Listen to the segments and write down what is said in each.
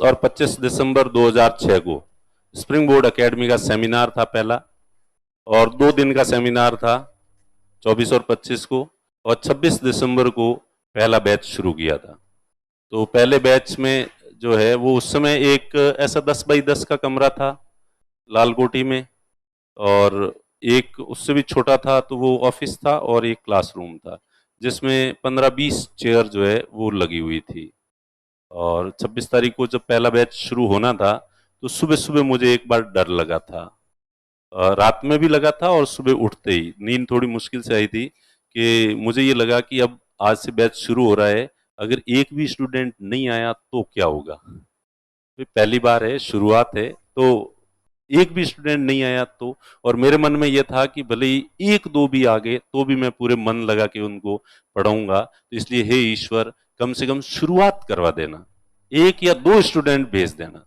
और 25 दिसंबर 2006 को spring board academy का सेमिनार था पहला, और 2 दिन का सेमिनार था 24 और 25 को, और 26 दिसंबर को पहला बैच शुरू किया था। तो पहले बैच में जो है वो उस समय एक ऐसा 10 बाई 10 का कमरा था लालकोटी में, और एक उससे भी छोटा था तो वो ऑफिस था, और एक क्लासरूम था जिसमें 15-20 चेयर जो है वो लगी हुई थी। और 26 तारीख को जब पहला बैच शुरू होना था तो सुबह सुबह मुझे एक बार डर लगा था, रात में भी लगा था और सुबह उठते ही नींद थोड़ी मुश्किल से आई थी कि मुझे ये लगा कि अब आज से बैच शुरू हो रहा है, अगर एक भी स्टूडेंट नहीं आया तो क्या होगा। तो पहली बार है, शुरुआत है, तो एक भी स्टूडेंट नहीं आया तो, और मेरे मन में यह था कि भले ही एक दो भी आ गए तो भी मैं पूरे मन लगा के उनको पढ़ाऊंगा। तो इसलिए हे ईश्वर, कम से कम शुरुआत करवा देना, एक या दो स्टूडेंट भेज देना,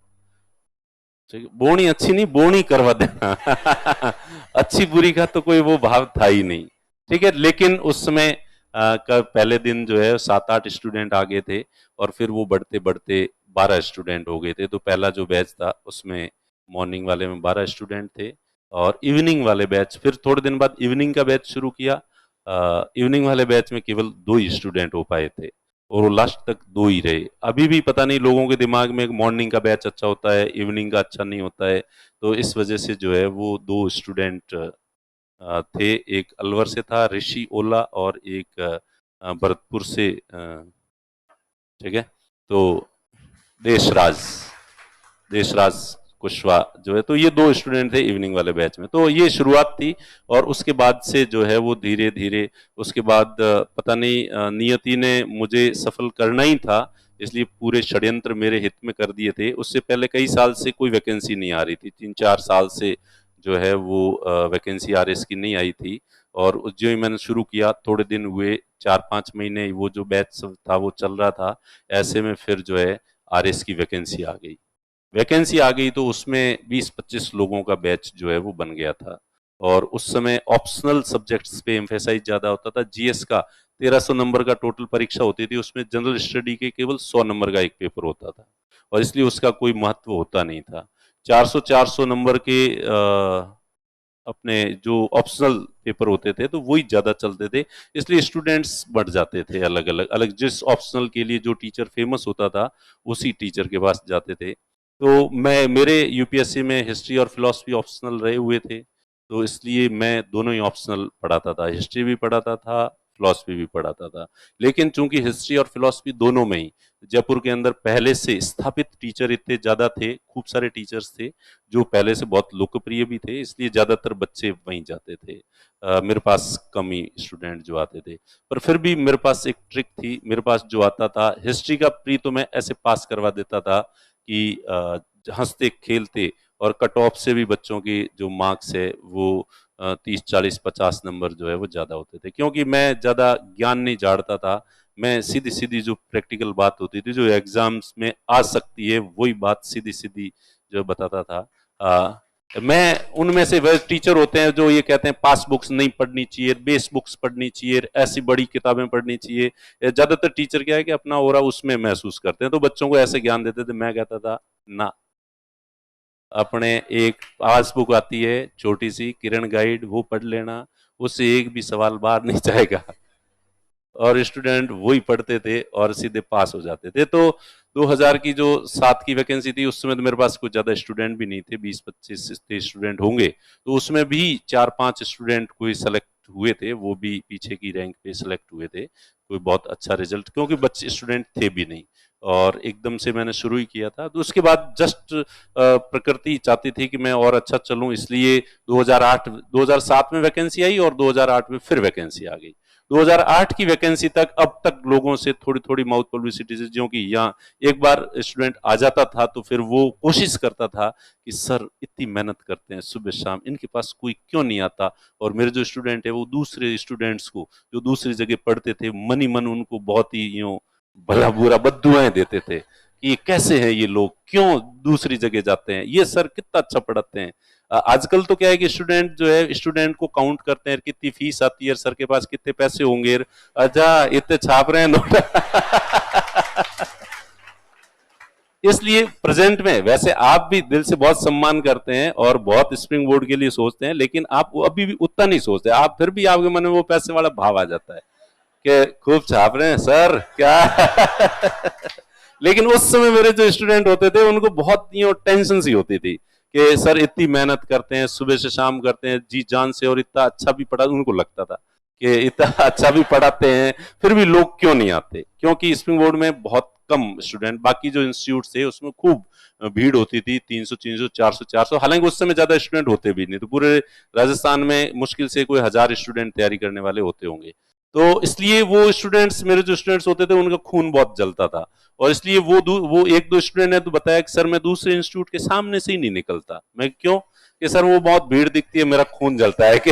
बोनी अच्छी नहीं बोनी करवा देना अच्छी बुरी का तो कोई वो भाव था ही नहीं, ठीक है। लेकिन उस समय का पहले दिन जो है 7-8 स्टूडेंट आ गए थे, और फिर वो बढ़ते बढ़ते 12 स्टूडेंट हो गए थे। तो पहला जो बैच था उसमें मॉर्निंग वाले में 12 स्टूडेंट थे, और इवनिंग वाले बैच फिर थोड़े दिन बाद इवनिंग का बैच शुरू किया। इवनिंग वाले बैच में केवल 2 ही स्टूडेंट हो पाए थे, और वो लास्ट तक 2 ही रहे। अभी भी पता नहीं लोगों के दिमाग में मॉर्निंग का बैच अच्छा होता है, इवनिंग का अच्छा नहीं होता है, तो इस वजह से जो है वो 2 स्टूडेंट थे। एक अलवर से था ऋषि ओला, और एक भरतपुर से, ठीक है, तो देशराज देशराज कुशवाहा जो है, तो ये 2 स्टूडेंट थे इवनिंग वाले बैच में। तो ये शुरुआत थी, और उसके बाद से जो है वो धीरे धीरे उसके बाद पता नहीं नियति ने मुझे सफल करना ही था, इसलिए पूरे षड्यंत्र मेरे हित में कर दिए थे। उससे पहले कई साल से कोई वैकेंसी नहीं आ रही थी, 3-4 साल से जो है वो वैकेंसी आरएस की नहीं आई थी। और जो ही मैंने शुरू किया, थोड़े दिन हुए, 4-5 महीने वो जो बैच था वो चल रहा था, ऐसे में फिर जो है आरएस की वैकेंसी आ गई। वैकेंसी आ गई तो उसमें 20-25 लोगों का बैच जो है वो बन गया था, और उस समय ऑप्शनल सब्जेक्ट्स पे एम्फेसाइज ज्यादा होता था। जीएस का 1300 नंबर का टोटल परीक्षा होती थी, उसमें जनरल स्टडी के केवल 100 नंबर का एक पेपर होता था, और इसलिए उसका कोई महत्व होता नहीं था। 400-400 नंबर के अपने जो ऑप्शनल पेपर होते थे तो वही ज्यादा चलते थे, इसलिए स्टूडेंट्स बढ़ जाते थे। अलग अलग अलग जिस ऑप्शनल के लिए जो टीचर फेमस होता था उसी टीचर के पास जाते थे। तो मेरे यूपीएससी में हिस्ट्री और फिलॉसफी ऑप्शनल रहे हुए थे, तो इसलिए मैं दोनों ही ऑप्शनल पढ़ाता था, हिस्ट्री भी पढ़ाता था, फिलॉसफी भी पढ़ाता था। लेकिन चूंकि हिस्ट्री और फिलॉसफी दोनों में ही जयपुर के अंदर पहले से स्थापित टीचर इतने ज्यादा थे, खूब सारे टीचर्स थे जो पहले से बहुत लोकप्रिय भी थे, इसलिए ज्यादातर बच्चे वहीं जाते थे। मेरे पास कम ही स्टूडेंट जो आते थे, पर फिर भी मेरे पास एक ट्रिक थी। मेरे पास जो आता था हिस्ट्री का प्री तो मैं ऐसे पास करवा देता था कि हंसते खेलते, और कट ऑफ से भी बच्चों की जो मार्क्स है वो 30-40-50 नंबर जो है वो ज्यादा होते थे, क्योंकि मैं ज्यादा ज्ञान नहीं झाड़ता था। मैं सीधी सीधी जो प्रैक्टिकल बात होती थी जो एग्जाम्स में आ सकती है वही बात सीधी सीधी जो बताता था। मैं उनमें से वह टीचर होते हैं जो ये कहते हैं पास बुक्स नहीं पढ़नी चाहिए, बेस बुक्स पढ़नी चाहिए, ऐसी बड़ी किताबें पढ़नी चाहिए। ज्यादातर टीचर क्या है कि अपना ओरा उसमें महसूस करते हैं, तो बच्चों को ऐसे ज्ञान देते थे। मैं कहता था ना, अपने एक पास बुक आती है छोटी सी किरण गाइड, वो पढ़ लेना, उससे एक भी सवाल बाहर नहीं जाएगा। और स्टूडेंट वही पढ़ते थे और सीधे पास हो जाते थे। तो 2000 की जो 7 की वैकेंसी थी उस समय तो मेरे पास कुछ ज्यादा स्टूडेंट भी नहीं थे, 20-25 स्टूडेंट होंगे, तो उसमें भी 4-5 स्टूडेंट कोई सेलेक्ट हुए थे, वो भी पीछे की रैंक पे सेलेक्ट हुए थे। कोई बहुत अच्छा रिजल्ट, क्योंकि बच्चे स्टूडेंट थे भी नहीं और एकदम से मैंने शुरू ही किया था। तो उसके बाद जस्ट प्रकृति चाहती थी कि मैं और अच्छा चलूं, इसलिए 2007 में वैकेंसी आई और 2008 में फिर वैकेंसी आ गई। 2008 की वैकेंसी तक अब तक लोगों से थोड़ी थोड़ी माउथ पब्लिसिटी से, जो कि यहाँ एक बार स्टूडेंट आ जाता था तो फिर वो कोशिश करता था कि सर इतनी मेहनत करते हैं सुबह शाम, इनके पास कोई क्यों नहीं आता। और मेरे जो स्टूडेंट है वो दूसरे स्टूडेंट्स को जो दूसरी जगह पढ़ते थे मन ही मन उनको बहुत ही यूं भला बुरा बद्दुआएं देते थे कि ये कैसे हैं, ये लोग क्यों दूसरी जगह जाते हैं, ये सर कितना अच्छा पढ़ाते हैं। आजकल तो क्या है कि स्टूडेंट जो है स्टूडेंट को काउंट करते हैं, कितनी फीस आती है, सर के पास कितने पैसे होंगे, अच्छा इतने छाप रहे हैं नोट इसलिए प्रेजेंट में वैसे आप भी दिल से बहुत सम्मान करते हैं और बहुत स्प्रिंग बोर्ड के लिए सोचते हैं, लेकिन आप अभी भी उतना नहीं सोचते, आप फिर भी आपके मन में वो पैसे वाला भाव आ जाता है कि खूब छाप रहे हैं सर क्या। लेकिन उस समय मेरे जो स्टूडेंट होते थे उनको बहुत टेंशन सी होती थी कि सर इतनी मेहनत करते हैं, सुबह से शाम करते हैं जी जान से, और इतना अच्छा भी पढ़ा, उनको लगता था कि इतना अच्छा भी पढ़ाते हैं फिर भी लोग क्यों नहीं आते, क्योंकि स्प्रिंग बोर्ड में बहुत कम स्टूडेंट, बाकी जो इंस्टीट्यूट थे उसमें खूब भीड़ होती थी, 300 400, हालांकि उस समय ज्यादा स्टूडेंट होते भी नहीं, तो पूरे राजस्थान में मुश्किल से कोई 1000 स्टूडेंट तैयारी करने वाले होते होंगे। तो इसलिए वो स्टूडेंट्स, मेरे जो स्टूडेंट्स होते थे उनका खून बहुत जलता था, और इसलिए वो एक दो स्टूडेंट ने तो बताया कि सर मैं दूसरे इंस्टीट्यूट के सामने से ही नहीं निकलता। मैं क्यों? कि सर वो बहुत भीड़ दिखती है, मेरा खून जलता है कि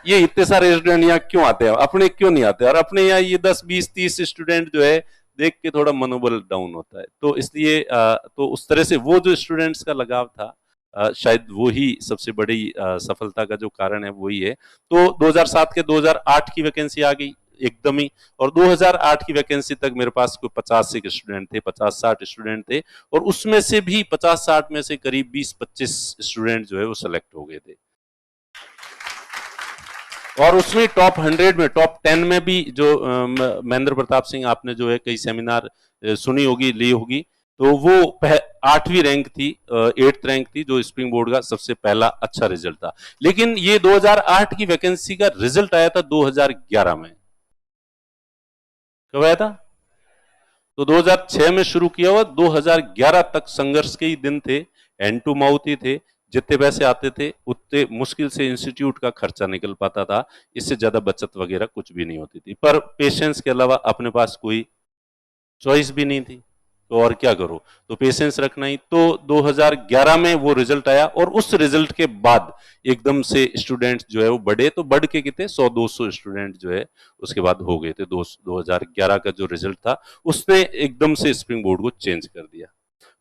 ये इतने सारे स्टूडेंट यहाँ क्यों आते हैं, अपने क्यों नहीं आते, और अपने यहाँ ये 10 20 30 स्टूडेंट जो है देख के थोड़ा मनोबल डाउन होता है। तो इसलिए तो उस तरह से वो जो स्टूडेंट्स का लगाव था, शायद वो ही सबसे बड़ी सफलता का जो कारण है वही है। तो 2007 के 2008 की वैकेंसी आ गई एकदम ही, और 2008 की वैकेंसी तक मेरे पास कोई 50 से स्टूडेंट थे, 50-60 स्टूडेंट थे, और उसमें से भी 50-60 में से करीब 20-25 स्टूडेंट जो है वो सिलेक्ट हो गए थे, और उसमें टॉप 100 में, टॉप 10 में भी जो महेंद्र प्रताप सिंह, आपने जो है कई सेमिनार सुनी होगी, ली होगी, तो वो 8वीं रैंक थी, 8th रैंक थी, जो स्प्रिंग बोर्ड का सबसे पहला अच्छा रिजल्ट था। लेकिन ये 2008 की वैकेंसी का रिजल्ट आया था 2011 में। कब आया था? तो 2006 में शुरू किया हुआ, 2011 तक संघर्ष के ही दिन थे, एंड टू माउथ ही थे, जितने पैसे आते थे उतने मुश्किल से इंस्टीट्यूट का खर्चा निकल पाता था, इससे ज्यादा बचत वगैरह कुछ भी नहीं होती थी, पर पेशेंस के अलावा अपने पास कोई चॉइस भी नहीं थी, तो और क्या करो, तो पेशेंस रखना ही। तो 2011 में वो रिजल्ट आया, और उस रिजल्ट के बाद एकदम से स्टूडेंट जो है वो बढ़े, तो बढ़ के कितने 100-200 स्टूडेंट जो है उसके बाद हो गए थे। 2011 का जो रिजल्ट था उसने एकदम से स्प्रिंग बोर्ड को चेंज कर दिया।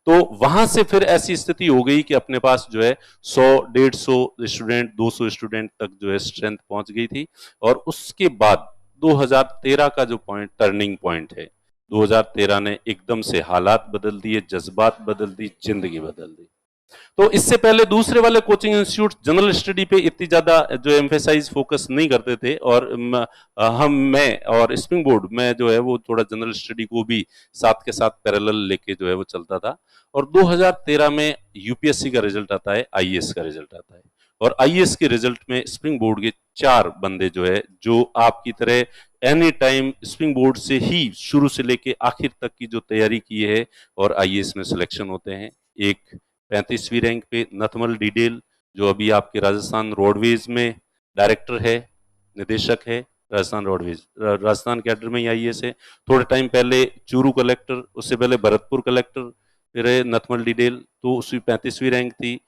तो वहां से फिर ऐसी स्थिति हो गई कि अपने पास जो है 100-150 स्टूडेंट, 200 स्टूडेंट तक जो है स्ट्रेंथ पहुंच गई थी। और उसके बाद 2013 का जो पॉइंट, टर्निंग पॉइंट है, 2013 ने एकदम से हालात बदल दिए, जज्बात बदल दी, जिंदगी बदल दी। तो इससे पहले दूसरे वाले कोचिंग इंस्टीट्यूट जनरल स्टडी पे इतनी ज्यादा जो एम्फेसाइज फोकस नहीं करते थे, और मैं और स्प्रिंग बोर्ड में जो है वो थोड़ा जनरल स्टडी को भी साथ के साथ पैरेलल लेके जो है वो चलता था। और 2013 में यूपीएससी का रिजल्ट आता है, आईएएस का रिजल्ट आता है, और आईएएस के रिजल्ट में स्प्रिंग बोर्ड के 4 बंदे जो है, जो आपकी तरह एनी टाइम स्प्रिंग बोर्ड से ही शुरू से लेके आखिर तक की जो तैयारी की है और आईएएस में सिलेक्शन होते हैं। एक 35वीं रैंक पे नथमल डिडेल, जो अभी आपके राजस्थान रोडवेज में डायरेक्टर है, निदेशक है, राजस्थान रोडवेज, राजस्थान कैडर में ही आईएएस है। थोड़े टाइम पहले चूरू कलेक्टर, उससे पहले भरतपुर कलेक्टर, फिर है नथमल डिडेल, तो उसकी 35वीं रैंक थी।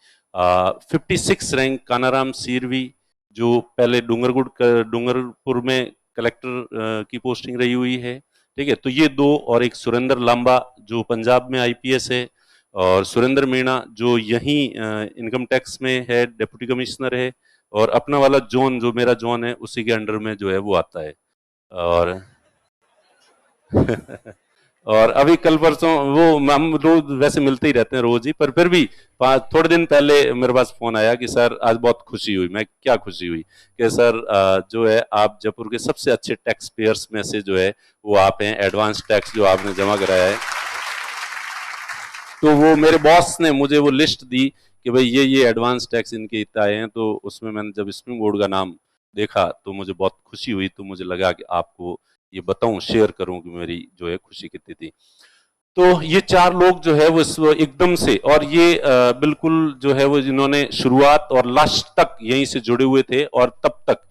56 रैंक कानाराम सीरवी, जो पहले डूंगरपुर में कलेक्टर की पोस्टिंग रही हुई है, ठीक है। तो ये 2, और एक सुरेंद्र लांबा जो पंजाब में आईपीएस है, और सुरेंद्र मीणा जो यहीं इनकम टैक्स में है, डिप्टी कमिश्नर है, और अपना वाला जोन जो मेरा जोन है उसी के अंडर में जो है वो आता है। और और अभी कल परसों वो हम रोज वैसे मिलते ही रहते हैं रोज ही, पर फिर भी थोड़े दिन पहले मेरे पास फोन आया कि सर आज बहुत खुशी हुई। मैं क्या खुशी हुई कि सर जो है आप जयपुर के सबसे अच्छे टैक्स पेयर्स में से जो है वो आप हैं, एडवांस टैक्स जो आपने जमा कराया है। तो वो मेरे बॉस ने मुझे वो लिस्ट दी कि भाई ये एडवांस टैक्स इनके इतना आए हैं, तो उसमें मैंने जब स्प्रिंग बोर्ड का नाम देखा तो मुझे बहुत खुशी हुई, तो मुझे लगा कि आपको ये बताऊं, शेयर करूं कि मेरी जो है खुशी कितनी थी। तो ये 4 लोग जो है वो एकदम से, और ये बिल्कुल जो है वो जिन्होंने शुरुआत और लास्ट तक यहीं से जुड़े हुए थे, और तब तक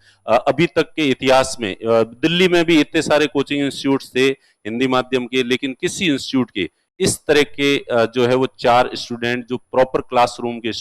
अभी तक के इतिहास में दिल्ली में भी इतने सारे कोचिंग इंस्टीट्यूट्स थे हिंदी माध्यम के, लेकिन किसी इंस्टीट्यूट के इस तरह के जो है वो 4 स्टूडेंट जो प्रॉपर क्लासरूम के